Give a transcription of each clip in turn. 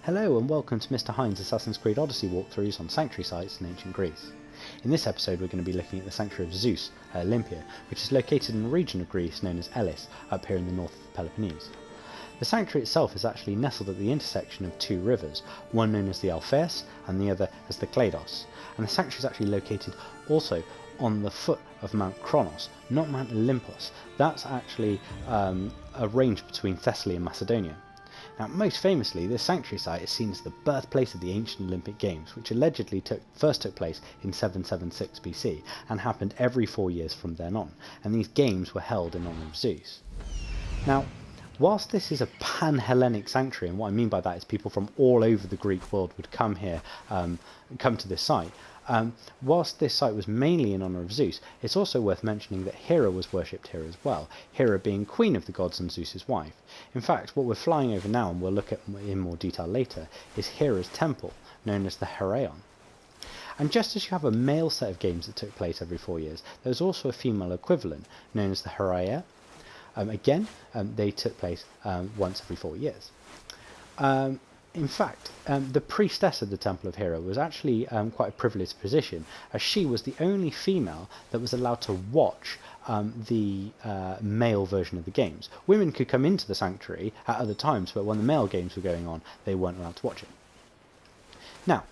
Hello and welcome to Mr. Hines' Assassin's Creed Odyssey walkthroughs on sanctuary sites in ancient Greece. In this episode we're going to be looking at the sanctuary of Zeus at Olympia, which is located in a region of Greece known as Elis, up here in the north of the Peloponnese. The sanctuary itself is actually nestled at the intersection of two rivers, one known as the Alpheus and the other as the Kleidos, and the sanctuary is actually located also on the foot of Mount Kronos, not Mount Olympos. That's actually a range between Thessaly and Macedonia. Now, most famously, this sanctuary site is seen as the birthplace of the ancient Olympic Games, which allegedly first took place in 776 BC and happened every 4 years from then on, and these games were held in honour of Zeus. Now, whilst this is a pan-Hellenic sanctuary, and what I mean by that is people from all over the Greek world would come here, come to this site, whilst this site was mainly in honour of Zeus, it's also worth mentioning that Hera was worshipped here as well, Hera being queen of the gods and Zeus's wife. In fact, what we're flying over now, and we'll look at in more detail later, is Hera's temple, known as the Heraion. And just as you have a male set of games that took place every 4 years, there was also a female equivalent, known as the Heraia. They took place once every 4 years. In fact, the priestess of the Temple of Hera was actually quite a privileged position, as she was the only female that was allowed to watch the male version of the games. Women could come into the sanctuary at other times, but when the male games were going on, they weren't allowed to watch it. Now,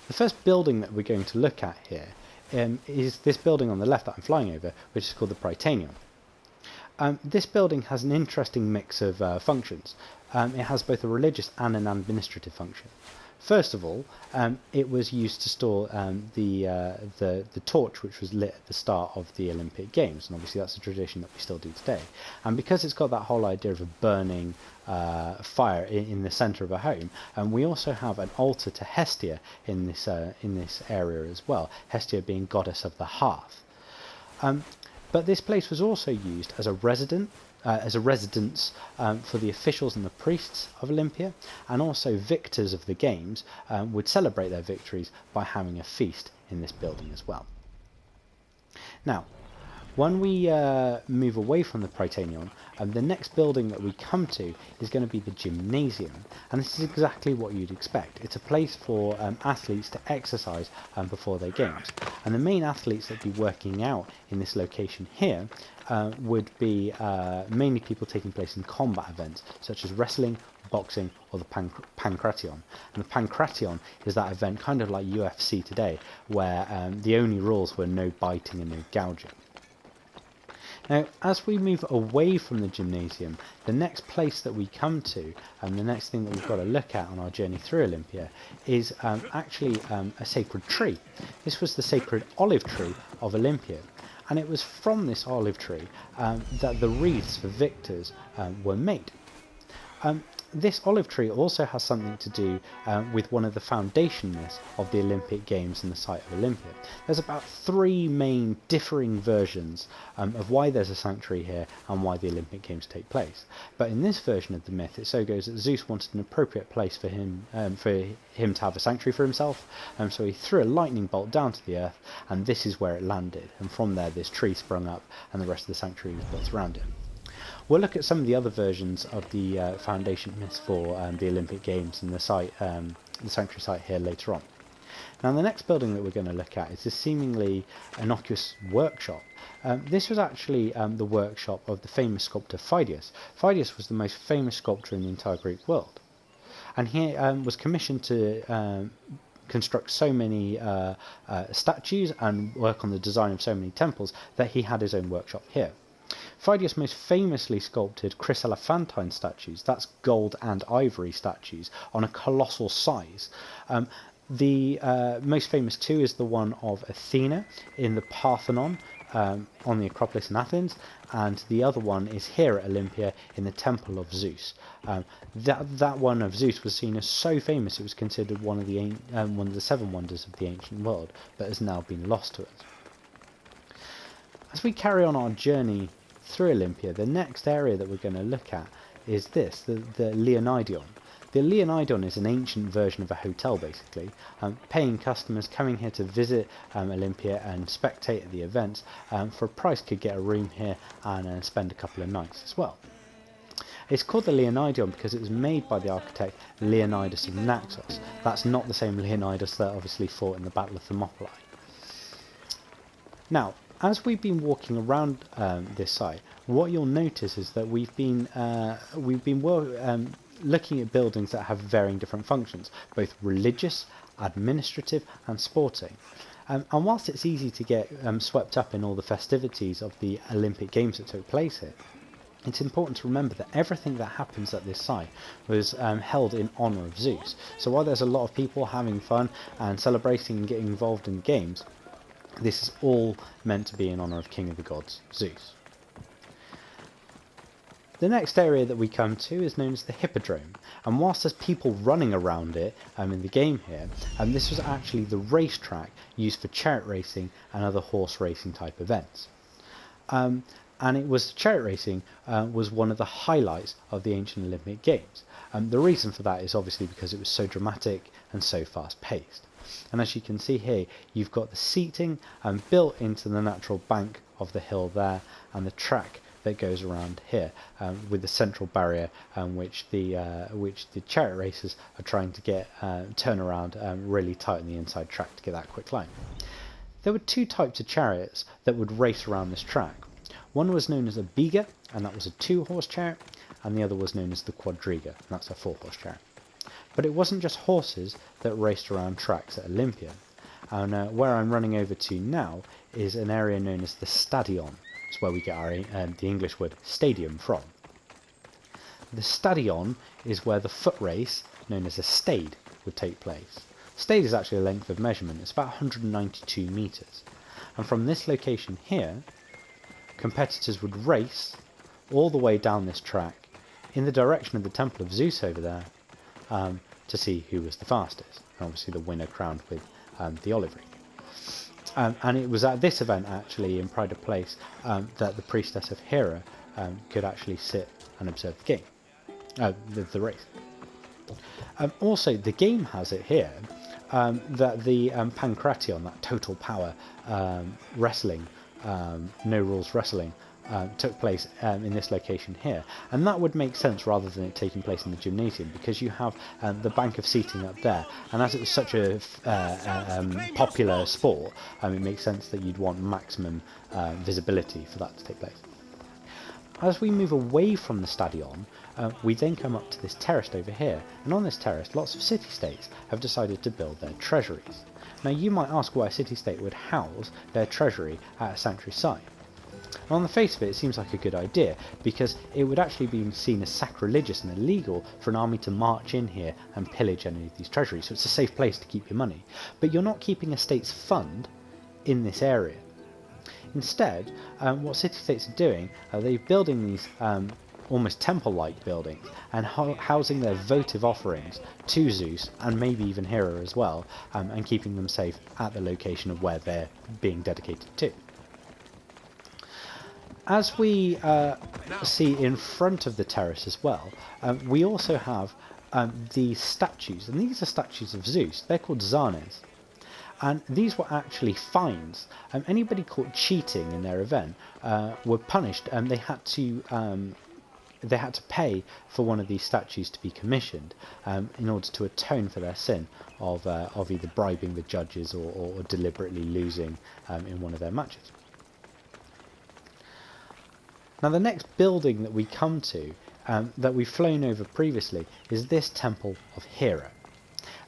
the first building that we're going to look at here is this building on the left that I'm flying over, which is called the Prytaneon. This building has an interesting mix of functions. It has both a religious and an administrative function. First of all, it was used to store the torch which was lit at the start of the Olympic Games, and obviously that's a tradition that we still do today. And because it's got that whole idea of a burning fire in the centre of a home, and we also have an altar to Hestia in this area as well, Hestia being goddess of the hearth. But this place was also used as a residence for the officials and the priests of Olympia, and also victors of the games would celebrate their victories by having a feast in this building as well. Now, when we move away from the Prytaneon, the next building that we come to is going to be the Gymnasium, and this is exactly what you'd expect. It's a place for athletes to exercise before their games, and the main athletes that would be working out in this location here would be mainly people taking place in combat events such as wrestling, boxing, or the Pankration. And the Pankration is that event kind of like UFC today, where the only rules were no biting and no gouging. Now, as we move away from the Gymnasium, the next place that we come to, and the next thing that we've got to look at on our journey through Olympia, is actually a sacred tree. This was the sacred olive tree of Olympia, and it was from this olive tree that the wreaths for victors were made. This olive tree also has something to do with one of the foundation myths of the Olympic Games and the site of Olympia. There's about 3 main differing versions of why there's a sanctuary here and why the Olympic Games take place. But in this version of the myth, it so goes that Zeus wanted an appropriate place for him to have a sanctuary for himself, so he threw a lightning bolt down to the earth, and this is where it landed. And from there, this tree sprung up, and the rest of the sanctuary was built around it. We'll look at some of the other versions of the foundation myths for the Olympic Games and the sanctuary site here later on. Now, the next building that we're going to look at is this seemingly innocuous workshop. This was actually the workshop of the famous sculptor Phidias. Phidias was the most famous sculptor in the entire Greek world, and he was commissioned to construct so many statues and work on the design of so many temples that he had his own workshop here. Phidias most famously sculpted chryselephantine statues, that's gold and ivory statues, on a colossal size. The most famous too is the one of Athena in the Parthenon on the Acropolis in Athens, and the other one is here at Olympia in the Temple of Zeus. That one of Zeus was seen as so famous it was considered one of the 7 wonders of the ancient world, but has now been lost to us. As we carry on our journey through Olympia, the next area that we're going to look at is this, the Leonidon. The Leonidon is an ancient version of a hotel, basically. Paying customers coming here to visit Olympia and spectate at the events for a price could get a room here and spend a couple of nights as well. It's called the Leonidion because it was made by the architect Leonidas of Naxos. That's not the same Leonidas that obviously fought in the Battle of Thermopylae. Now, as we've been walking around this site, what you'll notice is that we've been looking at buildings that have varying different functions, both religious, administrative and sporting. And whilst it's easy to get swept up in all the festivities of the Olympic Games that took place here, it's important to remember that everything that happens at this site was held in honour of Zeus. So while there's a lot of people having fun and celebrating and getting involved in the games, this is all meant to be in honour of King of the Gods, Zeus. The next area that we come to is known as the Hippodrome, and whilst there's people running around it in the game here, this was actually the racetrack used for chariot racing and other horse racing type events. And it was chariot racing was one of the highlights of the ancient Olympic Games. The reason for that is obviously because it was so dramatic and so fast paced. And as you can see here, you've got the seating built into the natural bank of the hill there, and the track that goes around here with the central barrier which the chariot racers are trying to get turn around really tight on the inside track to get that quick line. There were two types of chariots that would race around this track. One was known as a biga, and that was a 2-horse chariot, and the other was known as the quadriga, and that's a 4-horse chariot. But it wasn't just horses that raced around tracks at Olympia, and where I'm running over to now is an area known as the Stadion. It's where we get our the English word stadium from. The Stadion is where the foot race, known as a stade, would take place. Stade is actually a length of measurement. It's about 192 metres. And from this location here, competitors would race all the way down this track in the direction of the Temple of Zeus over there to see who was the fastest. And obviously the winner crowned with the olive wreath. And it was at this event, actually, in pride of place, that the priestess of Hera could actually sit and observe the game, the race. Also, the game has it here that the Pancration, that total power wrestling, no rules wrestling, took place in this location here, and that would make sense rather than it taking place in the gymnasium, because you have the bank of seating up there, and as it was such a popular sport, it makes sense that you'd want maximum visibility for that to take place. As we move away from the Stadion, we then come up to this terrace over here, and on this terrace lots of city-states have decided to build their treasuries. Now you might ask why a city-state would house their treasury at a sanctuary site. On the face of it, it seems like a good idea, because it would actually be seen as sacrilegious and illegal for an army to march in here and pillage any of these treasuries, so it's a safe place to keep your money. But you're not keeping a state's fund in this area. Instead, what city-states are doing, they're building these almost temple-like buildings and housing their votive offerings to Zeus, and maybe even Hera as well, and keeping them safe at the location of where they're being dedicated to. As we see in front of the terrace as well, we also have these statues, and these are statues of Zeus. They're called Zanes, and these were actually fines. Anybody caught cheating in their event were punished, and they had to pay for one of these statues to be commissioned in order to atone for their sin of either bribing the judges or deliberately losing in one of their matches. Now the next building that we come to, that we've flown over previously, is this Temple of Hera.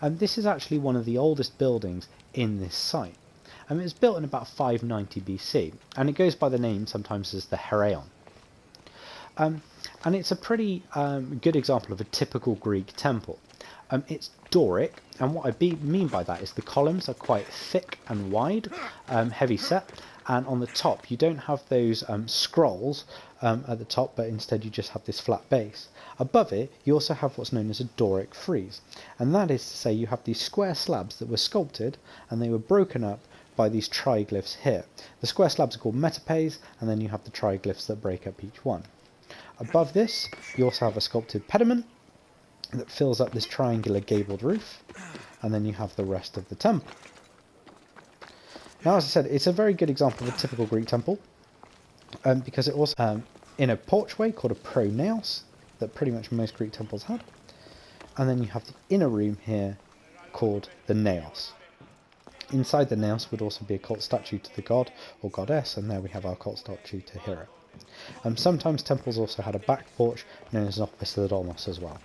This is actually one of the oldest buildings in this site. It was built in about 590 BC, and it goes by the name sometimes as the Heraion. And it's a pretty good example of a typical Greek temple. It's Doric, and what I mean by that is the columns are quite thick and wide, heavy set, and on the top you don't have those scrolls at the top, but instead you just have this flat base. Above it you also have what's known as a Doric frieze, and that is to say you have these square slabs that were sculpted and they were broken up by these triglyphs here. The square slabs are called metopes, and then you have the triglyphs that break up each one. Above this you also have a sculpted pediment that fills up this triangular gabled roof, and then you have the rest of the temple. Now, as I said, it's a very good example of a typical Greek temple, because it also in a porchway called a pronaos, that pretty much most Greek temples had. And then you have the inner room here called the naos. Inside the naos would also be a cult statue to the god or goddess, and there we have our cult statue to Hera. Sometimes temples also had a back porch known as an opisthedomos as well.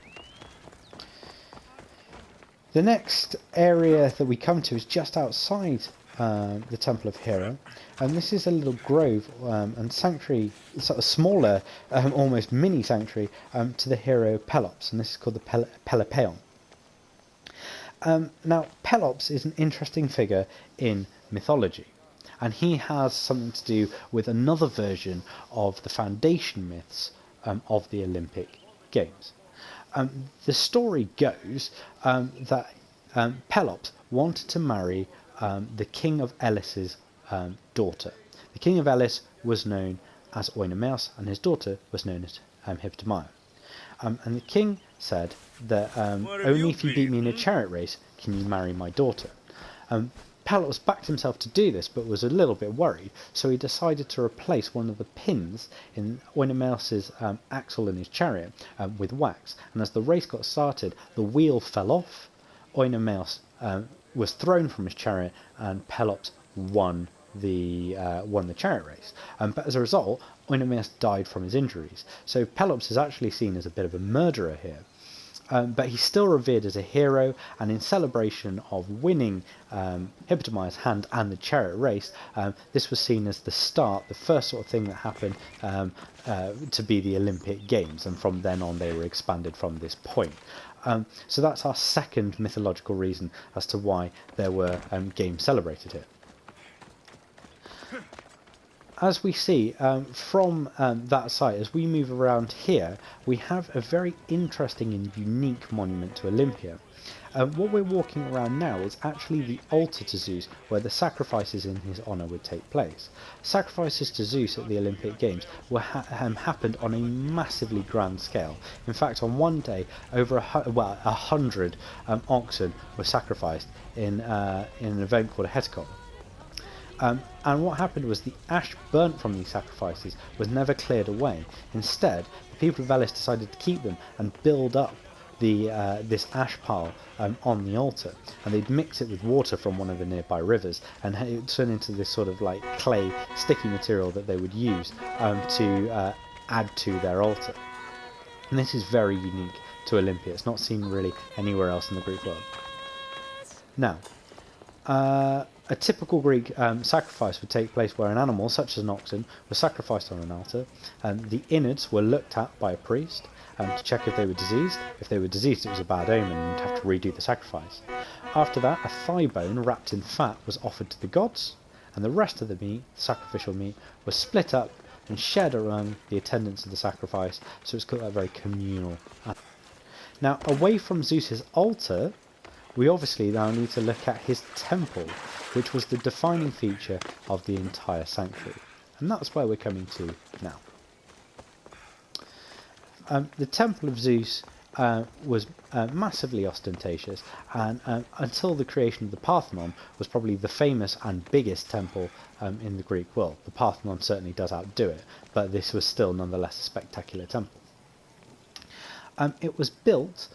The next area that we come to is just outside the Temple of Hera, and this is a little grove and sanctuary, sort of smaller, almost mini sanctuary to the hero Pelops, and this is called the Pelopeon. Now, Pelops is an interesting figure in mythology, and he has something to do with another version of the foundation myths of the Olympic Games. The story goes that Pelops wanted to marry the king of Elis's daughter. The king of Elis was known as Oenomaus, and his daughter was known as Hippomeia. And the king said that only if you beat me in a chariot race can you marry my daughter. Pelops backed himself to do this, but was a little bit worried, so he decided to replace one of the pins in Oenomaus's axle in his chariot with wax. And as the race got started, the wheel fell off. Oenomaus was thrown from his chariot, and Pelops won the chariot race. But as a result, Oenomaus died from his injuries. So Pelops is actually seen as a bit of a murderer here. But he's still revered as a hero, and in celebration of winning Hippomeia's hand and the chariot race, this was seen as the start, the first sort of thing that happened to be the Olympic Games, and from then on they were expanded from this point. So that's our second mythological reason as to why there were games celebrated here. As we see from that site, as we move around here, we have a very interesting and unique monument to Olympia. What we're walking around now is actually the altar to Zeus, where the sacrifices in his honour would take place. Sacrifices to Zeus at the Olympic Games happened on a massively grand scale. In fact, on one day, over 100 oxen were sacrificed in an event called a hecatomb. And what happened was the ash burnt from these sacrifices was never cleared away. Instead, the people of Elis decided to keep them and build up this ash pile on the altar, and they'd mix it with water from one of the nearby rivers, and it would turn into this sort of like clay, sticky material that they would use to add to their altar. And this is very unique to Olympia. It's not seen really anywhere else in the Greek world. Now, a typical Greek sacrifice would take place where an animal, such as an oxen, was sacrificed on an altar, and the innards were looked at by a priest to check if they were diseased. If they were diseased, it was a bad omen and you'd have to redo the sacrifice. After that, a thigh bone wrapped in fat was offered to the gods, and the rest of the meat, the sacrificial meat, was split up and shared around the attendants of the sacrifice, so it's got a very communal. Now, away from Zeus's altar, we obviously now need to look at his temple, which was the defining feature of the entire sanctuary. And that's where we're coming to now. The Temple of Zeus was massively ostentatious, and until the creation of the Parthenon was probably the famous and biggest temple in the Greek world. The Parthenon certainly does outdo it, but this was still nonetheless a spectacular temple. It was built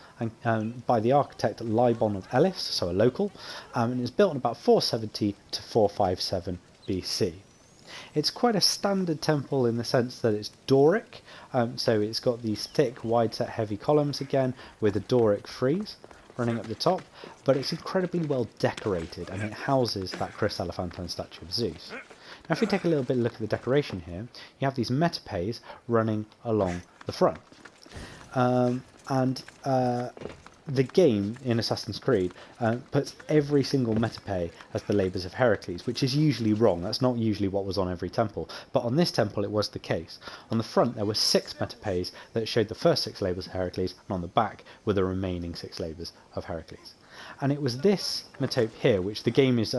by the architect Libon of Elis, so a local, and it was built in about 470 to 457 BC. It's quite a standard temple in the sense that it's Doric, so it's got these thick, wide-set, heavy columns again with a Doric frieze running up the top, but it's incredibly well decorated, and it houses that Chryselephantine statue of Zeus. Now, if we take a little bit look at the decoration here, you have these metopes running along the front. The game in Assassin's Creed puts every single metope as the labours of Heracles, which is usually wrong. That's not usually what was on every temple, but on this temple it was the case. On the front there were 6 metopes that showed the first 6 labours of Heracles, and on the back were the remaining 6 labours of Heracles. And it was this metope here, which the game is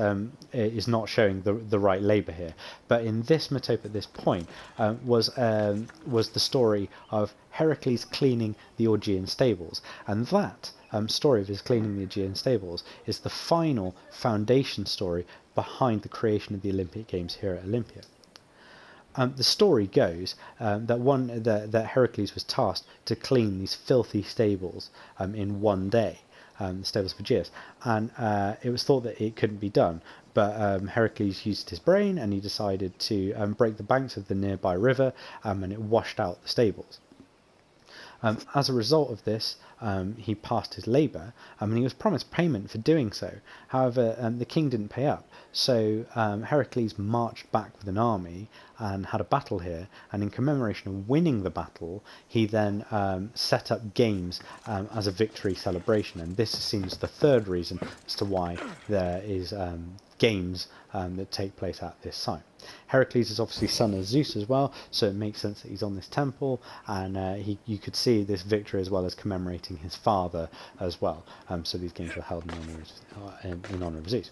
not showing the right labour here, but in this metope at this point was the story of Heracles cleaning the Augean stables, and that story of his cleaning the Augean stables is the final foundation story behind the creation of the Olympic Games here at Olympia. The story goes that Heracles was tasked to clean these filthy stables in one day, the stables of Aegeus, and it was thought that it couldn't be done, but Heracles used his brain and he decided to break the banks of the nearby river, and it washed out the stables. As a result of this, he passed his labour, and he was promised payment for doing so. However, the king didn't pay up, so Heracles marched back with an army and had a battle here, and in commemoration of winning the battle, he then set up games as a victory celebration, and this seems the third reason as to why there is games that take place at this site. Heracles is obviously son of Zeus as well, so it makes sense that he's on this temple, and you could see this victory as well as commemorating his father as well. So these games were held in honour of Zeus.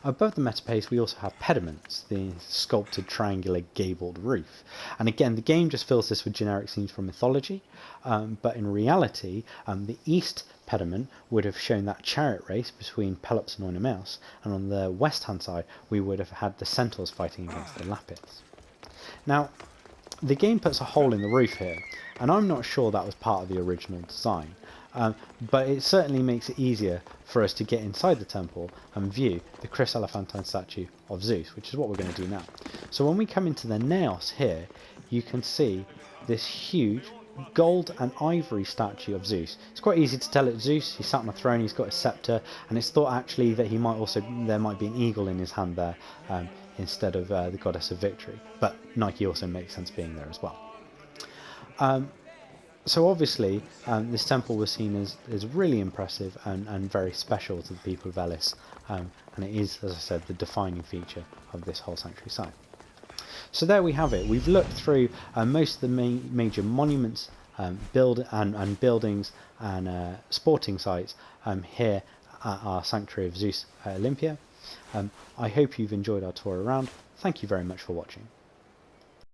Above the metapace we also have pediments, the sculpted triangular gabled roof. And again, the game just fills this with generic scenes from mythology, but in reality, the east pediment would have shown that chariot race between Pelops and Oenomaus, and on the west-hand side we would have had the centaurs fighting against the Lapiths. Now, the game puts a hole in the roof here, and I'm not sure that was part of the original design. But it certainly makes it easier for us to get inside the temple and view the chryselephantine statue of Zeus, which is what we're going to do now. So when we come into the naos here, you can see this huge gold and ivory statue of Zeus. It's quite easy to tell it's Zeus. He's sat on a throne, he's got a scepter, and it's thought actually that there might be an eagle in his hand there instead of the goddess of victory. But Nike also makes sense being there as well. So obviously, this temple was seen as really impressive and very special to the people of Elis, and it is, as I said, the defining feature of this whole sanctuary site. So there we have it. We've looked through most of the major monuments, buildings and sporting sites here at our Sanctuary of Zeus at Olympia. I hope you've enjoyed our tour around. Thank you very much for watching.